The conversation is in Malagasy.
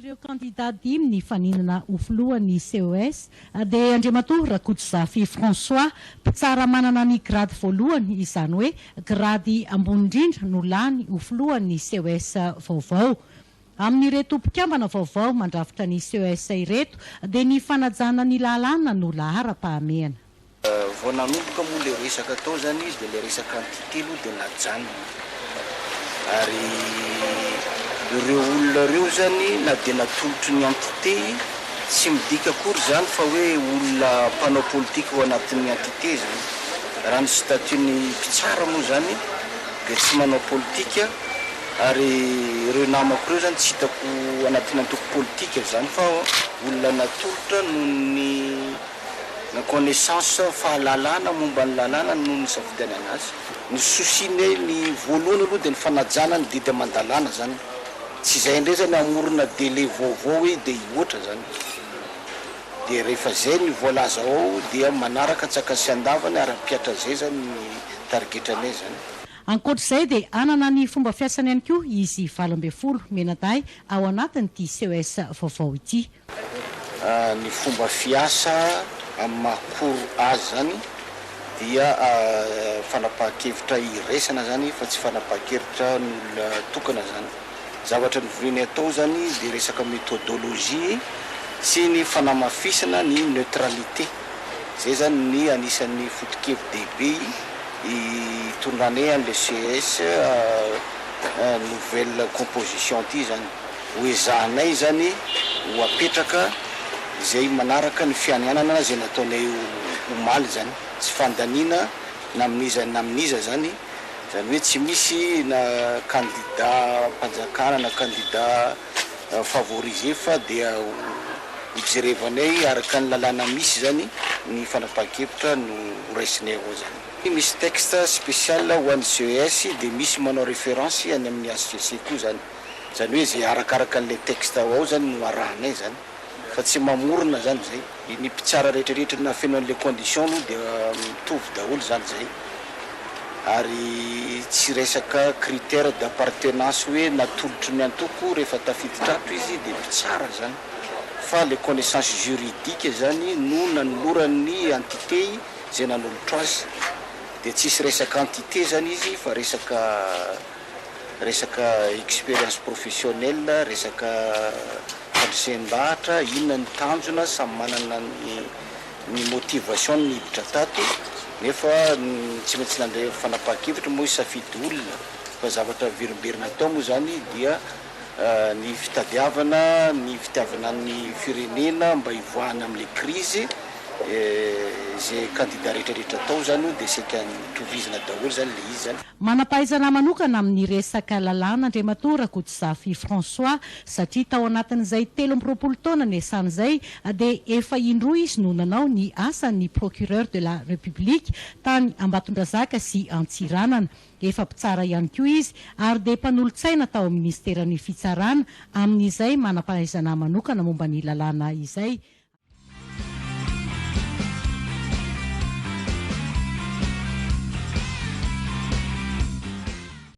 Ireo candidat dimy ny faninana ho filohan'ny CES dia Andriamatoa Rakotozafi François mpitsara manana ny grady voalohany, izany hoe grady ambony indrindra no lany ho filohan'ny CES vaovao. Amin'ireto mpikambana vaovao mandrafitra ny CES ireto dia ny fanajana ny lalàna no lahara-pahamehana. Vao nanomboka moa le resaka tao zany izy dia le resaka entité aloha dia najanona. Ary ireo olona reo zany na dia natolotry ny entité tsy midika akory zany fa hoe olona mpanao politika ao anatin'ny entité zany. Raha ny statut-ny mpitsara moa zany dia tsy manao politika, ary ireo namako ireo zany tsy hitako anatin'ny antoko politika zany fa olona natolotra noho ny connaissance fahalalana momba ny lalàna noho ny safidana azy. Ny souciné ny voalohany aloha dia ny fanajana ny didy aman-dalàna zany. Tsy izay indray zany amorona délai vaovao hoe dia hihoatra zany. Dia rehefa zay ny voalaza ao dia manaraka tsaka sy andavany ary ampiatra zay zany ny targetranay zany. Ankoatr'izay dia anana ny fomba fiasany ihany koa izy 12 menaday ao anatin'ity CES vaovao ity. Ny fomba fiasa amin'ny mahakoro azy zany dia fanapahan-kevitra iraisana zany fa tsy fanapahan-kevitra n'olona tokana zany. Zavatra novoriany atao zany dia resaka méthodologie sy ny fanamafisana ny neutralité. Zay zany ny anisan'ny foto-kevitra dehibe hitondranay an'le CES nouvelle composition ity zany. Hoezahanay zany ho apetraka izay manaraka ny fianianana zay nataonay omaly zany, tsy fandaniana na aminiza na aminiza zany. Zany hoe tsy misy na candidat mpanjakana na candidat favorisé fa dia hijerevanay araka ny lalàna misy zany ny fanapahan-kevitra no raisinay ao zany. Misy texte spécial ho an'ny CES dia misy manao référence any amin'ny HCC koa zany. Zany hoe zay arakaraka an'ilay texte ao zany no arahanay zany. Fa tsy mamorona zany zay. Ny mpitsara rehetrarehetra na feno an'ilay condition aloha dia mitovy daholo zany zay. Ary tsy resaka critère d'appartenance hoe natolotry ny antoko rehefa tafiditra izy dia mpitsara zany. Fa les connaissances juridiques zany no nanoloran'ny entité zay nanolotra azy. Dia tsisy resaka entité zany izy fa resaka expérience professionnelle, resaka fandrisem-bahatra, inona ny tanjona, samy manana ny motivation ny hiditra tato. Nefa tsy maintsy nandray fanapahan-kevitra moa safidy olona, fa zavatra verimberina atao moa zany dia ny fitadiavana ny firenena mba hivoahana amin'ilay crise. Zay candidat rehetrarehetra atao zany dia seka nitovizana daholo zany le izy zany. Manampahaizana manokana amin'ny resaka lalàna Andriamatoa Rakotozafi François satria tao anatin'izay 13 taona niasan'izay dia efa indroa izy no nanao ny asan'ny procureur de la République tany Ambatondrazaka sy Antsiranana. Efa mpitsara ihany koa izy ary dia mpanolotsaina tao amin'ny ministeran'ny fitsarana, amin'izay manampahaizana manokana momba ny lalàna izay.